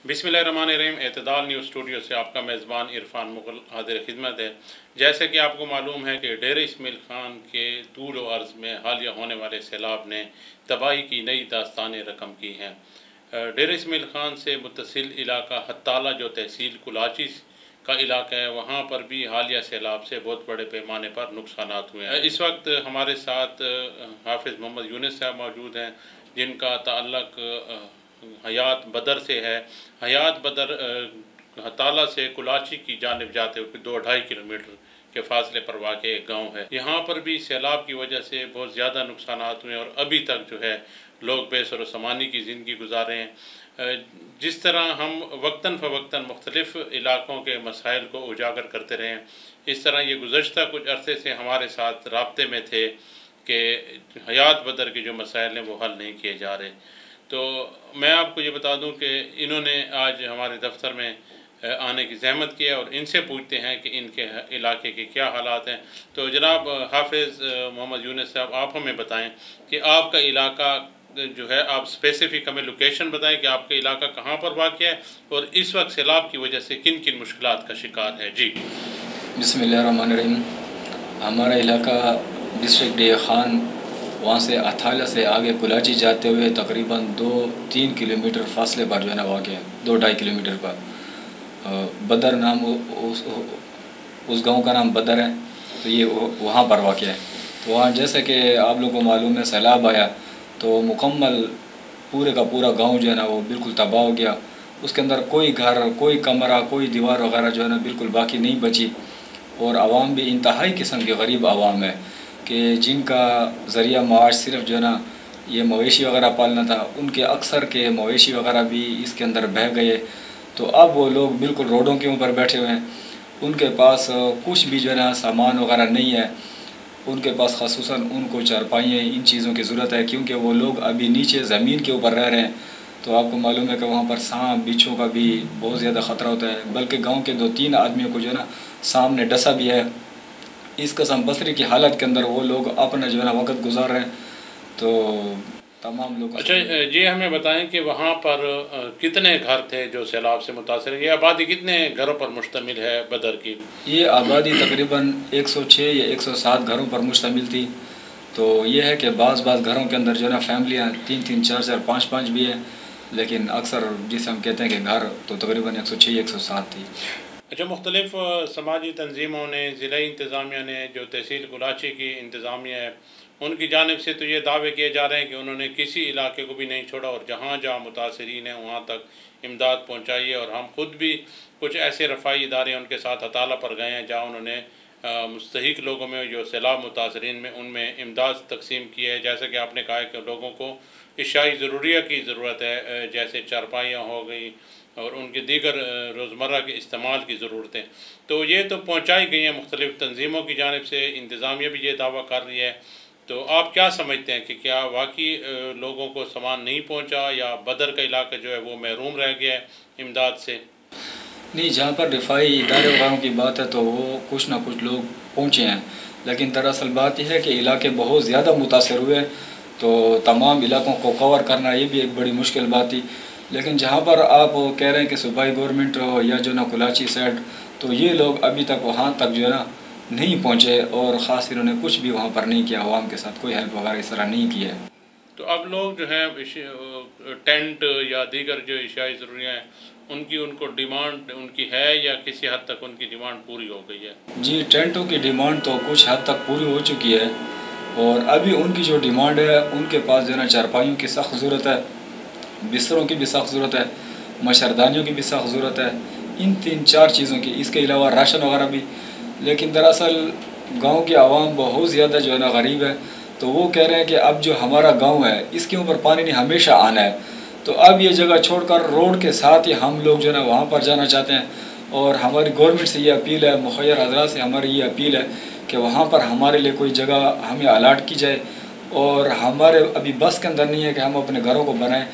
बिस्मिल्लाहिर्रहमानिर्रहीम। एतदाल news studio से आपका मेज़बान इरफान मुग़ल हाज़िर खिदमत है। जैसे कि आपको मालूम है कि डेरे इस्माइल ख़ान के तूल व अर्ज़ में हालिया होने वाले सैलाब ने तबाही की नई दास्तानें रकम की हैं। डेरे इस्माइल ख़ान से मुत्तसिल इलाका हत्ताला जो तहसील कुलाची का इलाका है, वहाँ पर भी हालिया सैलाब से बहुत बड़े पैमाने पर नुकसानात हुए हैं। इस वक्त हमारे साथ हाफिज़ मोहम्मद यूनुस साहब मौजूद हैं, जिनका ताल्लुक़ हयात बदर से है। हयात बदर हताला से कुलाची की जानिब जाते हुए 2-2.5 किलोमीटर के फासले पर वाक़ एक गाँव है। यहाँ पर भी सैलाब की वजह से बहुत ज़्यादा नुकसानात हुए और अभी तक जो है लोग बेसर समानी की ज़िंदगी गुजारे हैं। जिस तरह हम वक्तन फ़वक्तन मुख्तलिफ़ इलाक़ों के मसाइल को उजागर करते रहे हैं, इस तरह ये गुज़श्ता कुछ अरसे से हमारे साथ राब्ते में थे कि हयात बदर के जो मसाइल हैं वो हल नहीं किए जा रहे। तो मैं आपको ये बता दूं कि इन्होंने आज हमारे दफ्तर में आने की ज़हमत की है और इनसे पूछते हैं कि इनके इलाके के क्या हालात हैं। तो जनाब हाफिज़ मोहम्मद यूनुस साहब, आप हमें बताएं कि आपका इलाका जो है, आप स्पेसिफ़िक हमें लोकेशन बताएं कि आपका इलाका कहाँ पर वाक़ है और इस वक्त सैलाब की वजह से किन किन मुश्किलात का शिकार है। जी बिस्मिल्लाहिर्रहमानिर्रहीम। हमारा इलाका डिस्ट्रिक्ट डे खान, वहाँ से अथाला से आगे कुलाची जाते हुए तकरीबन 2-3 किलोमीटर फासले पर जो है ना वाक़ है, 2-2.5 किलोमीटर पर बदर नाम उस गांव का नाम बदर है। तो ये वहाँ पर वाक़ है। तो वहाँ जैसे कि आप लोगों को मालूम है, सैलाब आया तो मुकम्मल पूरे का पूरा गांव जो है ना वो बिल्कुल तबाह हो गया। उसके अंदर कोई घर, कोई कमरा, कोई दीवार वगैरह जो है ना बिल्कुल बाकी नहीं बची। और आवाम भी इंतहाई किस्म के गरीब आवाम है कि जिनका ज़रिया माश सिर्फ जो है ना ये मवेशी वगैरह पालना था, उनके अक्सर के मवेशी वगैरह भी इसके अंदर बह गए। तो अब वो लोग बिल्कुल रोडों के ऊपर बैठे हुए हैं। उनके पास कुछ भी जो है ना सामान वगैरह नहीं है। उनके पास ख़ासुसन उनको चारपाइयाँ, इन चीज़ों की ज़रूरत है, क्योंकि वो लोग अभी नीचे ज़मीन के ऊपर रह रहे हैं। तो आपको मालूम है कि वहाँ पर सांप बिच्छू का भी बहुत ज़्यादा ख़तरा होता है। बल्कि गांव के 2-3 आदमियों को जो है ना सांप ने डसा भी है। इस कसम बसरी की हालत के अंदर वो लोग अपना जो है ना वक्त गुजार रहे हैं। तो तमाम लोग अच्छा, ये हमें बताएं कि वहाँ पर कितने घर थे जो सैलाब से मुतासर है? ये आबादी कितने घरों पर मुश्तमिल है बदर की? ये आबादी तकरीबन 106 या 107 घरों पर मुश्तमिल थी। तो ये है कि बाज़ घरों के अंदर जो है ना फैमिलियाँ 3-3, 4-4, 5-5 भी हैं, लेकिन अक्सर जिसे हम कहते हैं कि घर तो तकरीबन 106 या 107 थी। अच्छा, मुख्तलिफ़ समाजी तंजीमों ने, ज़िला इंतज़ामिया ने, जो तहसील कुलाची की इंतज़ामिया है, उनकी जानिब से तो ये दावे किए जा रहे हैं कि उन्होंने किसी इलाके को भी नहीं छोड़ा और जहाँ जहाँ मुतासरीन हैं वहाँ तक इमदाद पहुँचाई है। और हम ख़ुद भी कुछ ऐसे रफ़ाई इदारे उनके साथ हताला पर गए हैं जहाँ उन्होंने मुस्तहिक लोगों में, जो सैलाब मुतासरीन में, उनमें इमदाद तकसीम की है। जैसा कि आपने कहा है कि लोगों को इशाई ज़रूरिया की ज़रूरत है, जैसे चारपाइयाँ हो गई और उनके दीगर रोज़मर्रा के इस्तेमाल की ज़रूरतें, तो ये तो पहुँचाई गई हैं मुख्तलिफ़ तंजीमों की जानिब से। इंतज़ामिया भी ये दावा कर रही है। तो आप क्या समझते हैं कि क्या वाकई लोगों को सामान नहीं पहुँचा या बदर का इलाका जो है वो महरूम रह गया है इमदाद से? नहीं, जहाँ पर रिफाई इदारे वगैरह की बात है तो वो कुछ ना कुछ लोग पहुँचे हैं, लेकिन दरअसल बात यह है कि इलाके बहुत ज़्यादा मुतासर हुए। तो तमाम इलाकों को कवर करना ये भी एक बड़ी मुश्किल बात थी। लेकिन जहाँ पर आप कह रहे हैं कि सूबाई गवर्नमेंट या जो ना कुलाची साइड, तो ये लोग अभी तक वहाँ तक जो है ना नहीं पहुँचे और ख़ास इन्होंने कुछ भी वहाँ पर नहीं किया, आवाम के साथ कोई हेल्प वगैरह इस तरह नहीं की है। तो अब लोग जो हैं टेंट या दीगर जो इशाई ज़रूरियाँ हैं उनकी, उनको डिमांड उनकी है या किसी हद तक उनकी डिमांड पूरी हो गई है? जी, टेंटों की डिमांड तो कुछ हद तक पूरी हो चुकी है और अभी उनकी जो डिमांड है, उनके पास जो है ना चारपाइयों की सख्त ज़रूरत है, बिस्तरों की भी सख्त ज़रूरत है, मच्छरदानियों की भी सख्त ज़रूरत है, इन 3-4 चीज़ों की। इसके अलावा राशन वगैरह भी। लेकिन दरअसल गांव की आवाम बहुत ज़्यादा जो है ना गरीब है। तो वो कह रहे हैं कि अब जो हमारा गांव है इसके ऊपर पानी नहीं हमेशा आना है। तो अब ये जगह छोड़कर रोड के साथ ही हम लोग जो है ना वहाँ पर जाना चाहते हैं। और हमारी गवर्नमेंट से ये अपील है, मुखिया हज़रात से हमारी ये अपील है कि वहाँ पर हमारे लिए कोई जगह हमें अलाट की जाए। और हमारे अभी बस के अंदर नहीं है कि हम अपने घरों को बनाएं,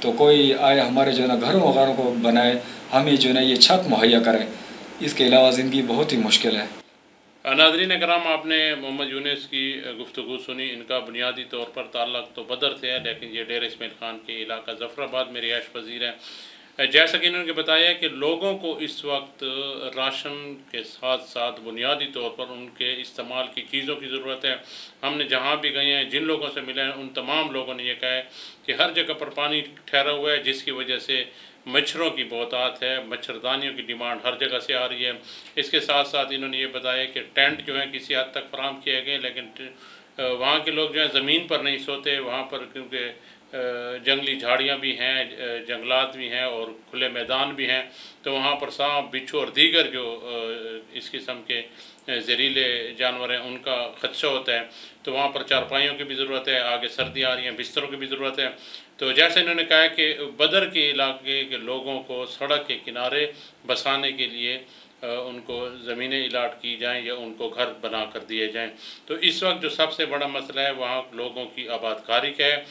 तो कोई आए हमारे जो है ना घरों वगैरह को बनाए, हमें जो है ना ये छत मुहैया करें। इसके अलावा ज़िंदगी बहुत ही मुश्किल है। नाज़रीन कराम, आपने मोहम्मद यूनुस की गुफ्तगू सुनी। इनका बुनियादी तौर पर ताल्लुक़ तो बदर से है, लेकिन ये डेरा इस्माइल ख़ान के इलाका ज़फ़राबाद में रिहाइश पज़ीर हैं। जैसा कि इन्होंने बताया कि लोगों को इस वक्त राशन के साथ साथ बुनियादी तौर पर उनके इस्तेमाल की चीज़ों की ज़रूरत है। हमने जहाँ भी गए हैं, जिन लोगों से मिले हैं, उन तमाम लोगों ने ये कहा है कि हर जगह पर पानी ठहरा हुआ है, जिसकी वजह से मच्छरों की बहुतात है, मच्छरदानियों की डिमांड हर जगह से आ रही है। इसके साथ साथ इन्होंने ये बताया कि टेंट जो है किसी हद तक फराहम किए गए, लेकिन वहाँ के लोग जो है ज़मीन पर नहीं सोते, वहाँ पर क्योंकि जंगली झाड़ियाँ भी हैं, जंगलात भी हैं और खुले मैदान भी हैं, तो वहाँ पर सांप, बिच्छू और दीगर जो इस किस्म के जहरीले जानवर हैं उनका खदशा होता है। तो वहाँ पर चारपाइयों की भी ज़रूरत है, आगे सर्दी आ रही है, बिस्तरों की भी ज़रूरत है। तो जैसे इन्होंने कहा कि बदर के इलाके के लोगों को सड़क के किनारे बसाने के लिए उनको ज़मीनें इलाट की जाएं या उनको घर बना कर दिए जाएं। तो इस वक्त जो सबसे बड़ा मसला है वहाँ लोगों की आबादकारी का है।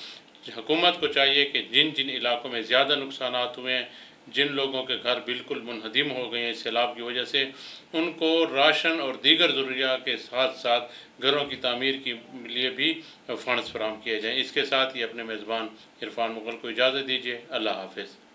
हुकूमत को चाहिए कि जिन जिन इलाकों में ज़्यादा नुकसानात हुए हैं, जिन लोगों के घर बिल्कुल मुनहदिम हो गए हैं सैलाब की वजह से, उनको राशन और दीगर ज़रूरियात के साथ साथ घरों की तामीर के लिए भी फ़ंड्स फराहम किए जाएँ। इसके साथ ही अपने मेज़बान इरफान मुग़ल को इजाज़त दीजिए। अल्लाह हाफ़िज़।